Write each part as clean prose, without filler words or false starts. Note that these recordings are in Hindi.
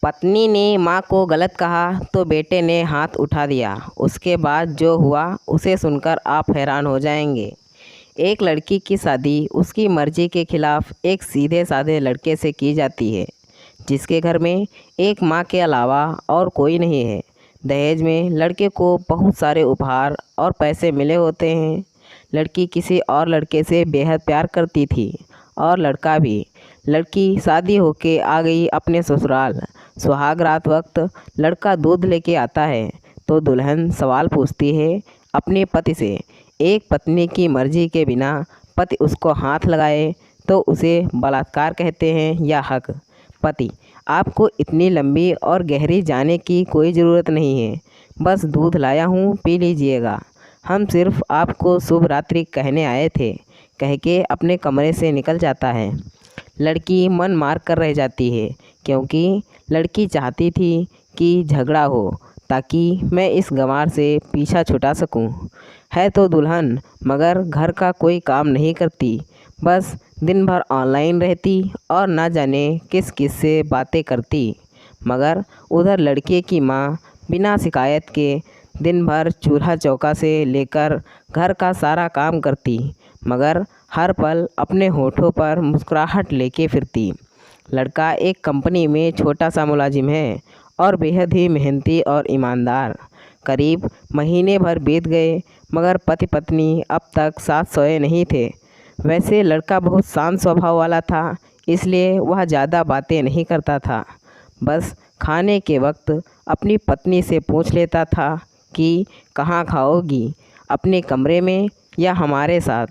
पत्नी ने माँ को गलत कहा तो बेटे ने हाथ उठा दिया। उसके बाद जो हुआ उसे सुनकर आप हैरान हो जाएंगे। एक लड़की की शादी उसकी मर्जी के खिलाफ एक सीधे साधे लड़के से की जाती है, जिसके घर में एक माँ के अलावा और कोई नहीं है। दहेज में लड़के को बहुत सारे उपहार और पैसे मिले होते हैं। लड़की किसी और लड़के से बेहद प्यार करती थी और लड़का भी। लड़की शादी होके आ गई अपने ससुराल। सुहाग रात वक्त लड़का दूध लेके आता है तो दुल्हन सवाल पूछती है अपने पति से। एक पत्नी की मर्जी के बिना पति उसको हाथ लगाए तो उसे बलात्कार कहते हैं या हक। पति: आपको इतनी लंबी और गहरी जाने की कोई ज़रूरत नहीं है, बस दूध लाया हूँ, पी लीजिएगा। हम सिर्फ आपको शुभ रात्रि कहने आए थे, कह के अपने कमरे से निकल जाता है। लड़की मन मार कर रह जाती है, क्योंकि लड़की चाहती थी कि झगड़ा हो ताकि मैं इस गंवार से पीछा छुटा सकूं। है तो दुल्हन, मगर घर का कोई काम नहीं करती, बस दिन भर ऑनलाइन रहती और ना जाने किस किस से बातें करती। मगर उधर लड़के की माँ बिना शिकायत के दिन भर चूल्हा चौका से लेकर घर का सारा काम करती, मगर हर पल अपने होठों पर मुस्कुराहट लेके फिरती। लड़का एक कंपनी में छोटा सा मुलाजिम है और बेहद ही मेहनती और ईमानदार। करीब महीने भर बीत गए, मगर पति पत्नी अब तक साथ सोए नहीं थे। वैसे लड़का बहुत शांत स्वभाव वाला था, इसलिए वह ज़्यादा बातें नहीं करता था। बस खाने के वक्त अपनी पत्नी से पूछ लेता था कि कहाँ खाओगी, अपने कमरे में या हमारे साथ।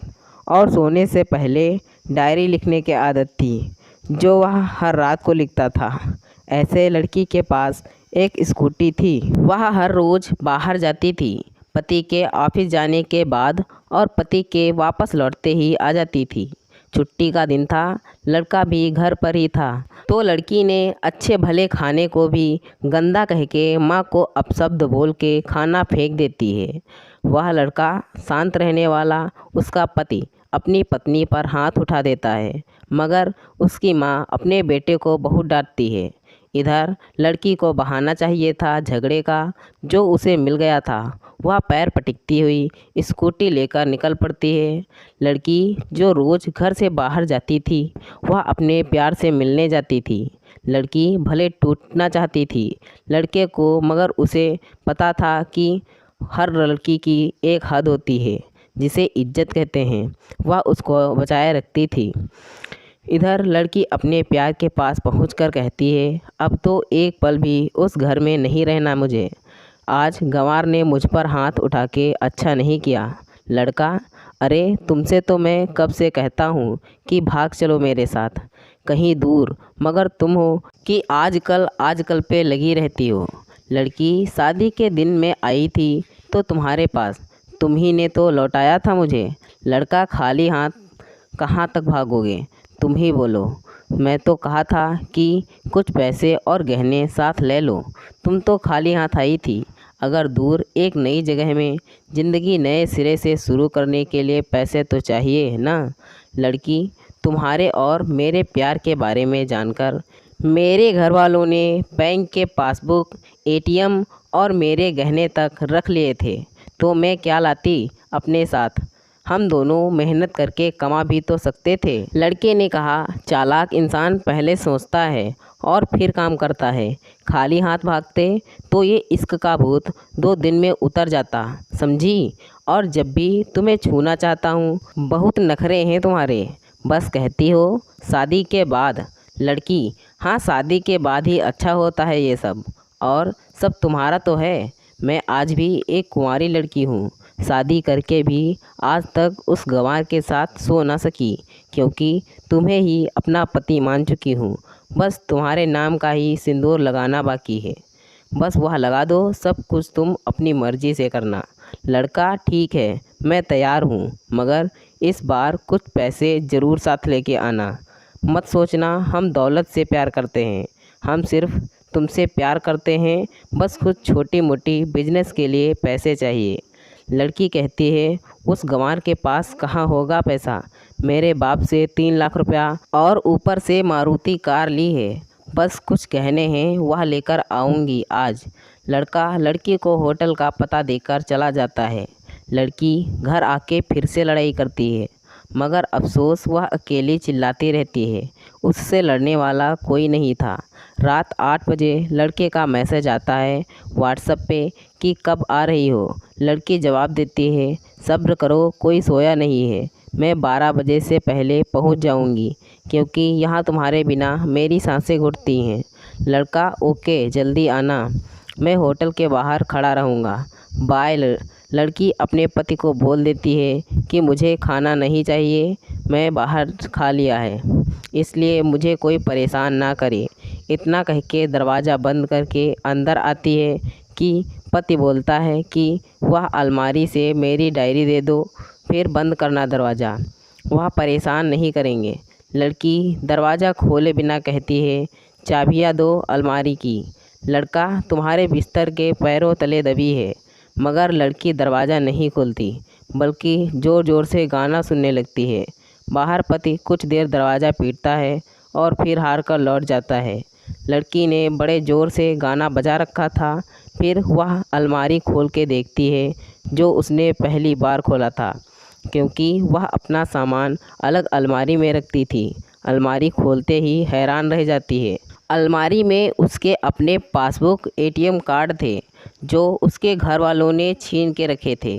और सोने से पहले डायरी लिखने की आदत थी, जो वह हर रात को लिखता था। ऐसे लड़की के पास एक स्कूटी थी। वह हर रोज़ बाहर जाती थी, पति के ऑफिस जाने के बाद और पति के वापस लौटते ही आ जाती थी। छुट्टी का दिन था, लड़का भी घर पर ही था, तो लड़की ने अच्छे भले खाने को भी गंदा कह के माँ को अपशब्द बोल के खाना फेंक देती है। वह लड़का शांत रहने वाला उसका पति अपनी पत्नी पर हाथ उठा देता है, मगर उसकी माँ अपने बेटे को बहुत डांटती है। इधर लड़की को बहाना चाहिए था झगड़े का, जो उसे मिल गया था। वह पैर पटकती हुई स्कूटी लेकर निकल पड़ती है। लड़की जो रोज़ घर से बाहर जाती थी, वह अपने प्यार से मिलने जाती थी। लड़की भले टूटना चाहती थी लड़के को, मगर उसे पता था कि हर लड़की की एक हद होती है जिसे इज्जत कहते हैं, वह उसको बचाए रखती थी। इधर लड़की अपने प्यार के पास पहुंचकर कहती है, अब तो एक पल भी उस घर में नहीं रहना मुझे। आज गंवार ने मुझ पर हाथ उठा के अच्छा नहीं किया। लड़का: अरे तुमसे तो मैं कब से कहता हूँ कि भाग चलो मेरे साथ कहीं दूर, मगर तुम हो कि आजकल पे लगी रहती हो। लड़की: शादी के दिन मैं आई थी तो तुम्हारे पास, तुम ही ने तो लौटाया था मुझे। लड़का खाली हाथ कहाँ तक भागोगे, तुम ही बोलो। मैं तो कहा था कि कुछ पैसे और गहने साथ ले लो, तुम तो खाली हाथ आई थी। अगर दूर एक नई जगह में ज़िंदगी नए सिरे से शुरू करने के लिए पैसे तो चाहिए ना। लड़की: तुम्हारे और मेरे प्यार के बारे में जानकर मेरे घर वालों ने बैंक के पासबुक, एटीएम और मेरे गहने तक रख लिए थे, तो मैं क्या लाती अपने साथ। हम दोनों मेहनत करके कमा भी तो सकते थे। लड़के ने कहा, चालाक इंसान पहले सोचता है और फिर काम करता है। खाली हाथ भागते तो ये इश्क का भूत 2 दिन में उतर जाता, समझी। और जब भी तुम्हें छूना चाहता हूँ, बहुत नखरे हैं तुम्हारे, बस कहती हो शादी के बाद। लड़की: हाँ, शादी के बाद ही अच्छा होता है ये सब, और सब तुम्हारा तो है। मैं आज भी एक कुंवारी लड़की हूँ, शादी करके भी आज तक उस गंवार के साथ सो ना सकी, क्योंकि तुम्हें ही अपना पति मान चुकी हूँ। बस तुम्हारे नाम का ही सिंदूर लगाना बाकी है, बस वह लगा दो, सब कुछ तुम अपनी मर्जी से करना। लड़का: ठीक है, मैं तैयार हूँ, मगर इस बार कुछ पैसे ज़रूर साथ लेके आना। मत सोचना हम दौलत से प्यार करते हैं, हम सिर्फ तुमसे प्यार करते हैं, बस कुछ छोटी मोटी बिजनेस के लिए पैसे चाहिए। लड़की कहती है, उस गंवार के पास कहाँ होगा पैसा, मेरे बाप से 3 लाख रुपया और ऊपर से मारुति कार ली है, बस कुछ कहने हैं, वह लेकर आऊँगी आज। लड़का लड़की को होटल का पता देकर चला जाता है। लड़की घर आके फिर से लड़ाई करती है, मगर अफसोस वह अकेली चिल्लाती रहती है। उससे लड़ने वाला कोई नहीं था। रात 8 बजे लड़के का मैसेज आता है व्हाट्सएप पे कि कब आ रही हो। लड़की जवाब देती है, सब्र करो, कोई सोया नहीं है, मैं 12 बजे से पहले पहुंच जाऊंगी, क्योंकि यहाँ तुम्हारे बिना मेरी सांसें घुटती हैं। लड़का, ओके, जल्दी आना, मैं होटल के बाहर खड़ा रहूँगा, बाय। लड़की अपने पति को बोल देती है कि मुझे खाना नहीं चाहिए, मैं बाहर खा लिया है, इसलिए मुझे कोई परेशान ना करे। इतना कह के दरवाज़ा बंद करके अंदर आती है कि पति बोलता है कि वह अलमारी से मेरी डायरी दे दो, फिर बंद करना दरवाज़ा, वह परेशान नहीं करेंगे। लड़की दरवाज़ा खोले बिना कहती है, चाबियाँ दो अलमारी की। लड़का, तुम्हारे बिस्तर के पैरों तले दबी है। मगर लड़की दरवाज़ा नहीं खोलती, बल्कि ज़ोर ज़ोर से गाना सुनने लगती है। बाहर पति कुछ देर दरवाज़ा पीटता है और फिर हार कर लौट जाता है। लड़की ने बड़े ज़ोर से गाना बजा रखा था। फिर वह अलमारी खोल के देखती है, जो उसने पहली बार खोला था, क्योंकि वह अपना सामान अलग अलमारी में रखती थी। अलमारी खोलते ही हैरान रह जाती है। अलमारी में उसके अपने पासबुक, एटीएम कार्ड थे, जो उसके घर वालों ने छीन के रखे थे।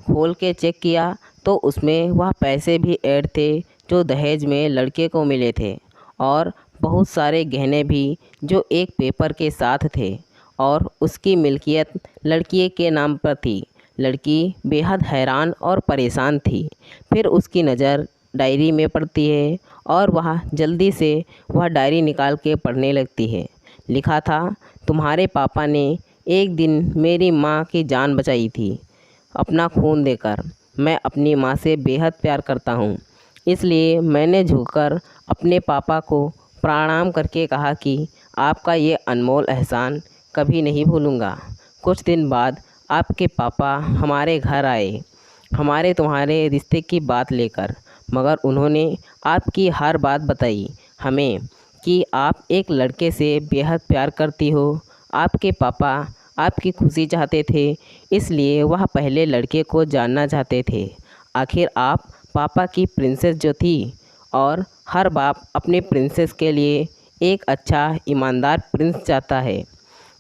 खोल के चेक किया तो उसमें वह पैसे भी ऐड थे जो दहेज में लड़के को मिले थे, और बहुत सारे गहने भी जो एक पेपर के साथ थे, और उसकी मिल्कियत लड़की के नाम पर थी। लड़की बेहद हैरान और परेशान थी। फिर उसकी नज़र डायरी में पड़ती है और वह जल्दी से वह डायरी निकाल के पढ़ने लगती है। लिखा था, तुम्हारे पापा ने एक दिन मेरी माँ की जान बचाई थी, अपना खून देकर। मैं अपनी माँ से बेहद प्यार करता हूँ, इसलिए मैंने झुककर अपने पापा को प्रणाम करके कहा कि आपका ये अनमोल एहसान कभी नहीं भूलूँगा। कुछ दिन बाद आपके पापा हमारे घर आए, हमारे तुम्हारे रिश्ते की बात लेकर, मगर उन्होंने आपकी हर बात बताई हमें कि आप एक लड़के से बेहद प्यार करती हो। आपके पापा आपकी खुशी चाहते थे, इसलिए वह पहले लड़के को जानना चाहते थे। आखिर आप पापा की प्रिंसेस जो थी, और हर बाप अपने प्रिंसेस के लिए एक अच्छा ईमानदार प्रिंस चाहता है।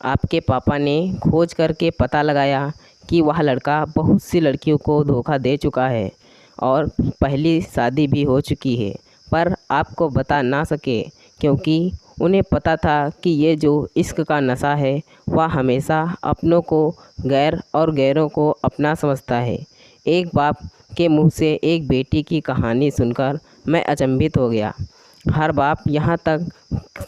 आपके पापा ने खोज करके पता लगाया कि वह लड़का बहुत सी लड़कियों को धोखा दे चुका है और पहली शादी भी हो चुकी है, पर आपको बता ना सके, क्योंकि उन्हें पता था कि ये जो इश्क का नशा है वह हमेशा अपनों को गैर और गैरों को अपना समझता है। एक बाप के मुंह से एक बेटी की कहानी सुनकर मैं अचंभित हो गया। हर बाप यहाँ तक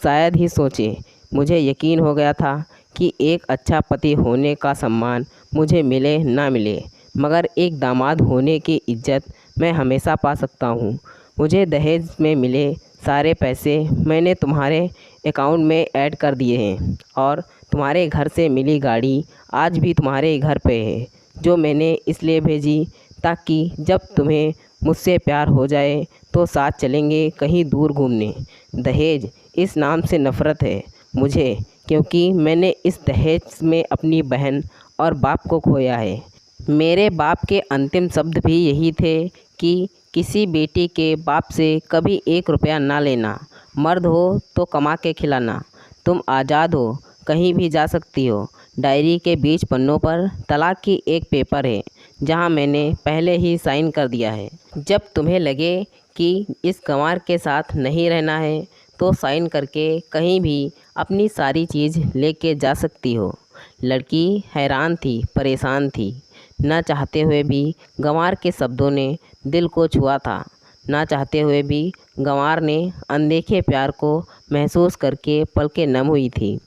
शायद ही सोचे। मुझे यकीन हो गया था कि एक अच्छा पति होने का सम्मान मुझे मिले ना मिले, मगर एक दामाद होने की इज्जत मैं हमेशा पा सकता हूँ। मुझे दहेज में मिले सारे पैसे मैंने तुम्हारे अकाउंट में ऐड कर दिए हैं, और तुम्हारे घर से मिली गाड़ी आज भी तुम्हारे घर पे है, जो मैंने इसलिए भेजी ताकि जब तुम्हें मुझसे प्यार हो जाए तो साथ चलेंगे कहीं दूर घूमने। दहेज इस नाम से नफ़रत है मुझे, क्योंकि मैंने इस दहेज में अपनी बहन और बाप को खोया है। मेरे बाप के अंतिम शब्द भी यही थे कि किसी बेटी के बाप से कभी 1 रुपया ना लेना, मर्द हो तो कमा के खिलाना, तुम आज़ाद हो, कहीं भी जा सकती हो। डायरी के बीच पन्नों पर तलाक की एक पेपर है, जहां मैंने पहले ही साइन कर दिया है। जब तुम्हें लगे कि इस गंवार के साथ नहीं रहना है तो साइन करके कहीं भी अपनी सारी चीज़ लेके जा सकती हो। लड़की हैरान थी, परेशान थी। न चाहते हुए भी गंवार के शब्दों ने दिल को छुआ था। ना चाहते हुए भी गंवार ने अनदेखे प्यार को महसूस करके पलकें नम हुई थी।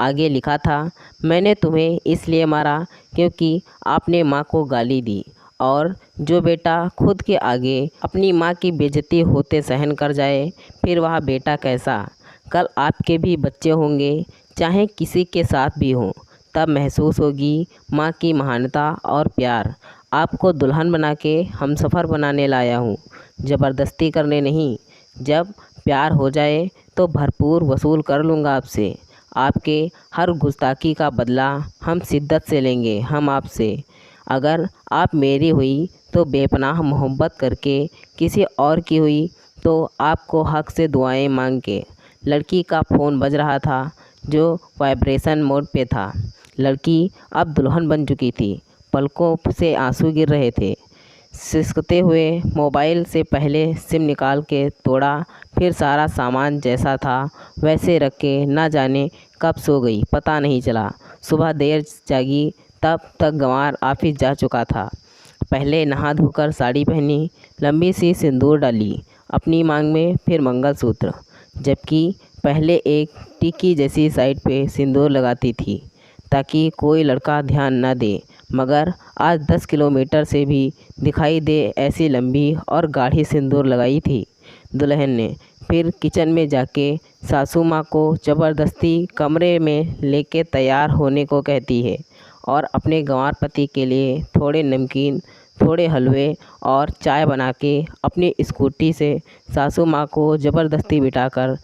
आगे लिखा था, मैंने तुम्हें इसलिए मारा क्योंकि आपने माँ को गाली दी, और जो बेटा खुद के आगे अपनी माँ की बेइज्जती होते सहन कर जाए, फिर वह बेटा कैसा। कल आपके भी बच्चे होंगे, चाहे किसी के साथ भी हों, तब महसूस होगी माँ की महानता और प्यार। आपको दुल्हन बना के हमसफ़र बनाने लाया हूँ, ज़बरदस्ती करने नहीं। जब प्यार हो जाए तो भरपूर वसूल कर लूँगा आपसे। आपके हर गुस्ताखी का बदला हम शिद्दत से लेंगे हम आपसे। अगर आप मेरी हुई तो बेपनाह मोहब्बत करके, किसी और की हुई तो आपको हक से दुआएं मांग के। लड़की का फ़ोन बज रहा था जो वाइब्रेशन मोड पे था। लड़की अब दुल्हन बन चुकी थी। पलकों से आंसू गिर रहे थे। सिसकते हुए मोबाइल से पहले सिम निकाल के तोड़ा, फिर सारा सामान जैसा था वैसे रख के ना जाने कब सो गई, पता नहीं चला। सुबह देर जागी, तब तक गंवार ऑफिस जा चुका था। पहले नहा धोकर साड़ी पहनी, लंबी सी सिंदूर डाली अपनी मांग में, फिर मंगलसूत्र, जबकि पहले एक टिक्की जैसी साइड पे सिंदूर लगाती थी ताकि कोई लड़का ध्यान न दे। मगर आज 10 किलोमीटर से भी दिखाई दे ऐसी लंबी और गाढ़ी सिंदूर लगाई थी दुल्हन ने। फिर किचन में जाके सासू माँ को ज़बरदस्ती कमरे में लेके तैयार होने को कहती है और अपने गंवार पति के लिए थोड़े नमकीन, थोड़े हलवे और चाय बना के अपनी स्कूटी से सासू माँ को ज़बरदस्ती बिठाकर,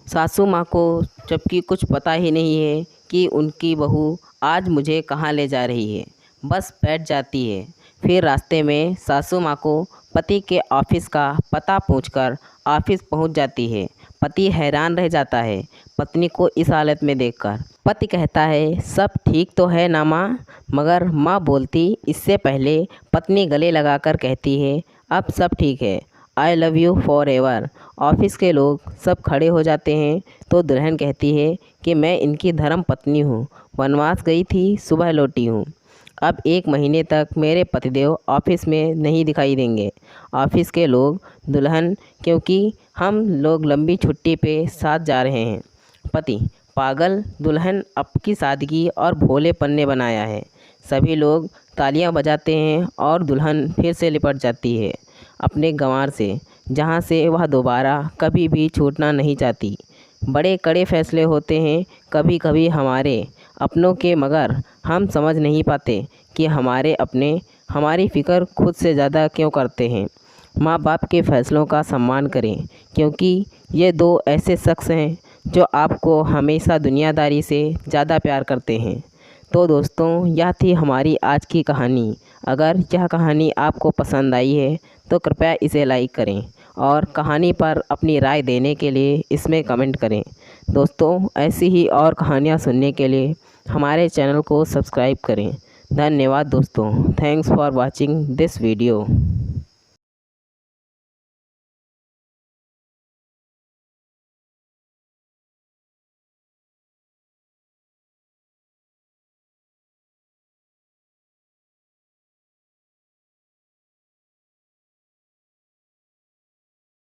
सासू माँ को जबकि कुछ पता ही नहीं है कि उनकी बहू आज मुझे कहाँ ले जा रही है, बस बैठ जाती है। फिर रास्ते में सासू माँ को पति के ऑफिस का पता पूछकर ऑफिस पहुँच जाती है। पति हैरान रह जाता है पत्नी को इस हालत में देखकर। पति कहता है, सब ठीक तो है ना माँ? मगर माँ बोलती इससे पहले पत्नी गले लगाकर कहती है, अब सब ठीक है, I love you for ever. Office के लोग सब खड़े हो जाते हैं तो दुल्हन कहती है कि मैं इनकी धर्म पत्नी हूँ, वनवास गई थी, सुबह लौटी हूँ। अब 1 महीने तक मेरे पतिदेव ऑफिस में नहीं दिखाई देंगे। ऑफिस के लोग, दुल्हन, क्योंकि हम लोग लंबी छुट्टी पे साथ जा रहे हैं। पति, पागल, दुल्हन आपकी सादगी और भोलेपन ने बनाया है। सभी लोग तालियां बजाते हैं और दुल्हन फिर से लिपट जाती है अपने गंवार से, जहां से वह दोबारा कभी भी छूटना नहीं चाहती। बड़े कड़े फैसले होते हैं कभी कभी हमारे अपनों के, मगर हम समझ नहीं पाते कि हमारे अपने हमारी फ़िक्र खुद से ज़्यादा क्यों करते हैं। माँ बाप के फ़ैसलों का सम्मान करें, क्योंकि ये 2 ऐसे शख्स हैं जो आपको हमेशा दुनियादारी से ज़्यादा प्यार करते हैं। तो दोस्तों, यह थी हमारी आज की कहानी। अगर यह कहानी आपको पसंद आई है तो कृपया इसे लाइक करें और कहानी पर अपनी राय देने के लिए इसमें कमेंट करें। दोस्तों, ऐसी ही और कहानियाँ सुनने के लिए हमारे चैनल को सब्सक्राइब करें। धन्यवाद दोस्तों। Thanks for watching this video.